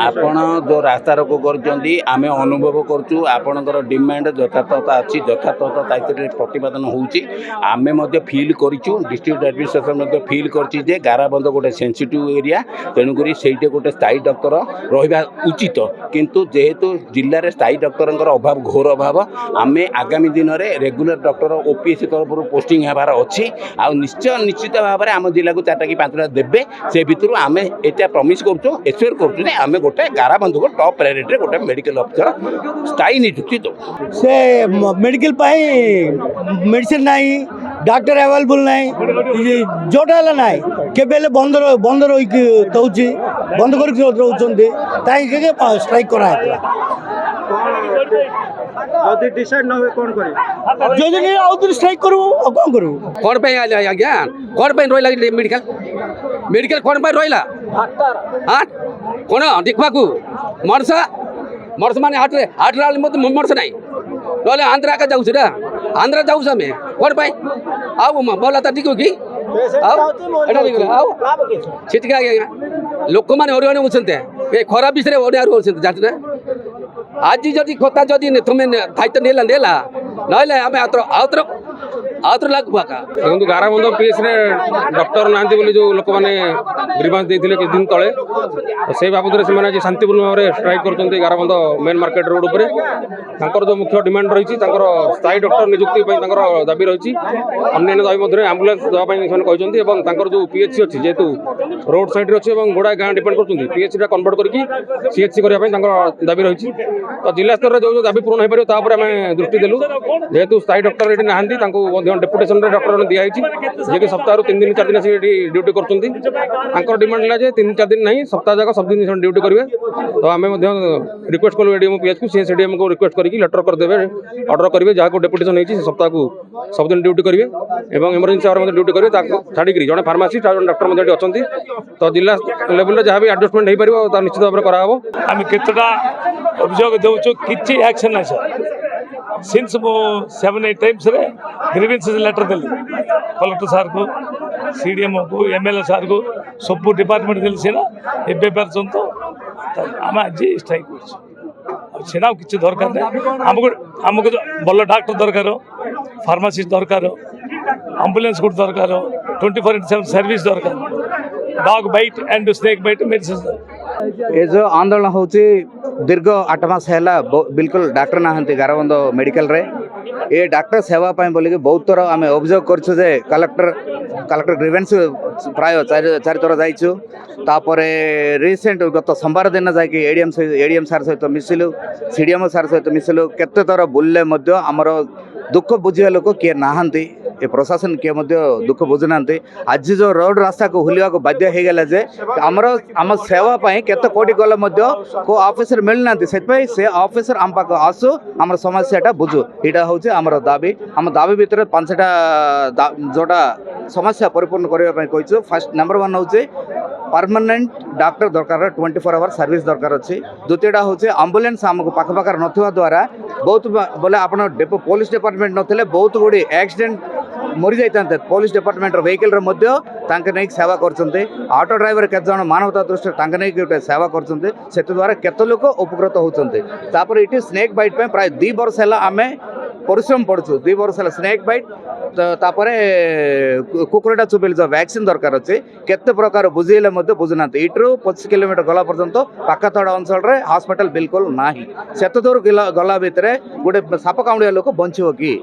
ଆପଣ ଯେଉଁ ରାସ୍ତା ରୋକ କରୁଛନ୍ତି ଆମେ ଅନୁଭବ କରୁଛୁ ଆପଣଙ୍କର ଡିମାଣ୍ଡ ଯଥାର୍ଥତା ଅଛି ଯଥାର୍ଥତା ଦାୟିତ୍ୱରେ ପ୍ରତିପାଦନ ହେଉଛି ଆମେ ମଧ୍ୟ ଫିଲ୍ କରିଛୁ ଡିଷ୍ଟ୍ରିକ୍ଟ ଆଡମିନିଷ୍ଟ୍ରେସନ୍ ମଧ୍ୟ ଫିଲ୍ କରିଛି ଯେ ଗାରାବନ୍ଧ ଗୋଟେ ସେନ୍ସିଟିଭ୍ ଏରିଆ ତେଣୁକରି ସେଇଠି ଗୋଟେ ସ୍ଥାୟୀ ଡକ୍ଟର ରହିବା ଉଚିତ କିନ୍ତୁ ଯେହେତୁ ଜିଲ୍ଲାରେ ସ୍ଥାୟୀ ଡକ୍ଟରଙ୍କର ଅଭାବ ଘୋର ଅଭାବ ଆମେ ଆଗାମୀ ଦିନରେ ରେଗୁଲାର ଡକ୍ଟର ଓପିଏସ୍ସି ତରଫରୁ ପୋଷ୍ଟିଂ ହେବାର ଅଛି ଆଉ ନିଶ୍ଚିତ ଭାବରେ ଆମ ଜିଲ୍ଲାକୁ 4ଟା କି 5ଟା ଦେବେ ସେ ଭିତରୁ ଆମେ ଏଇଟା ପ୍ରମିସ୍ କରୁଛୁ ଏକ୍ସପେକ୍ଟ କରୁଛୁ ଯେ ଆମେ ଗୋଟେ ଗାରାବନ୍ଧକୁ ଟପ୍ ପ୍ରାୟୋରିଟିରେ ଗୋଟେ ମେଡ଼ିକାଲ ଅଫିସର ସ୍ଥାୟୀ ନିଯୁକ୍ତି ଦେବୁ से मेडिकल पाई मेडिसिन नहीं डॉक्टर अवेलेबल नहीं जोटा ना केबे बंद बंद रही दौची बंद कर स्ट्राइक करा स्ट्राइक करू कौन करू कौन पे आज्ञा कौन पे रहा मेडिकल मेडिकल कौन पे रहा हाँ कौन देखा मर्स मर्स मान हाटे मर्स ना ना आंध्रा का जाऊँ आंध्रा जाऊँ आम कौन पाई आउ भला तो ठीक कि छिटका लोक मैंने हरियाण होते खराब विषय हरियाण होते जानते ना आज जदि कथा जदि तुम्हें दायित्व नेला नेला ना आम आउतर लागू देखो गाराबंध पीएस डॉक्टर ना जो लोक मैंने ग्रीवांस देते किसी दिन तले से बाबद से शांतिपूर्ण भाव में स्ट्राइक कर गाराबंध मेन मार्केट रोड पर जो मुख्य डिमांड रही स्थायी डॉक्टर नियुक्ति दाबी रही अन्य दाबी मध्य आम्बुलांस देवाई कहते जो पीएचसी अच्छी जेहेतु रोड साइड अच्छी गुड़ा गाँ डिपेंड कर पीएचसी कन्वर्ट करके सीएचसी करने दाबी रही तो जिला स्तर में जो दाबी पूर्ण हो पारे आम दृष्टि देलु जेहेतु स्थायी डॉक्टर ये ना डेपुटेसन डॉक्टर दिखाई जी कि सप्ताह 3 दिन 4 दिन से ड्यूटी कर डिमांड है 3-4 दिन नहीं सप्ताह जाक सब दिन ड्यूटी करेंगे तो आम रिक्वेस्ट कलु एडीएम पीएच को सी एडीएम को रिक्वेस्ट करके लेटर करदे ऑर्डर करेंगे जहाँ को डेपुटेसन होती सप्ताह को सब दिन ड्यूटी करेंगे और इमरजेंसी आवर ड्यूटी करेंगे छाड़ी जड़े फार्मासीस्ट और डॉक्टर अच्छी तो जिला लेवल जहाँ भी एडजस्टमेंट हो पार निश्चित भाव में कराव आम केतटा अभियोग देवचु किसी एक्शन ना सर सिंस मो 7-8 टाइम्स ग्रीवेंसेस लेटर देली कलेक्टर सार को सीडीएमओ को एमएलए सार को सब डिपार्टमेंट देली सीना एबे पर्यंत आम आज स्ट्राइक करना किसी दरकार नहीं आमको भल डॉक्टर दरकार फार्मासिस्ट दरकार एम्बुलेंस गुड दरकार 24/7 सर्विस दरकार dog bite and snake bite medicine ये जो आंदोलन हूँ दीर्घ 8 मास है बिल्कुल डॉक्टर ना गाराबंध मेडिकल रे ये डॉक्टर सेवा बोलिक बहुत थर आम अभियोग करछु जे कलेक्टर ग्रीवेंस प्राय 4 थर जाइछु तापर रिसेंट गत सोमवार दिन जाकि एडीएम सार सहित मिसिलु सीडीएम सार सहित मिसिलु केते थर बुल्ले मध्य आमर दुख बुझा लोक किए नहांती ए प्रशासन किए दुख बुझुना आज जो रोड रास्ता को हुलिया को बाध्य हो गला जे आम सेवा केते कोटी गले को ऑफिसर मिलना से ऑफिसर आम पाक आसु आम समस्याटा बुझु यहाँ हूँ आम दाबी भितर 5टा जोटा समस्या परिपूर्ण करने कही फर्स्ट नंबर 1 हूँ परमानेंट डॉक्टर दरकार 24 आवर सर्विस दरकार अच्छी द्वितीयटा हूँ एम्बुलेंस आमको पाखपाखर नथिबा द्वारा बहुत बोले आप पुलिस डिपार्टमेंट नथिले बहुत गुड़ी एक्सीडेंट मरी जाते पुलिस डिपार्टमेंट व्हीकल नहीं सेवा करते ऑटो ड्राइवर केत जन मानवता दृष्टि नहीं गोटे सेवा करते द्वारा केत लोक उपकृत होती ये स्नेक बाइट प्राय 2 वर्ष है आम परिश्रम पड़ू 2 वर्ष है स्नेक बाइट तापर कुकुरटा चुपेल जो वैक्सीन दरकार अच्छे केते प्रकार बुझेले बुझुना इट्रु 25 किलोमीटर गला पर्यंत पाखातड़ा अंचल हॉस्पिटल बिल्कुल ना से दूर गला भितर गोटे साप कामुड़िया लोक बंचो कि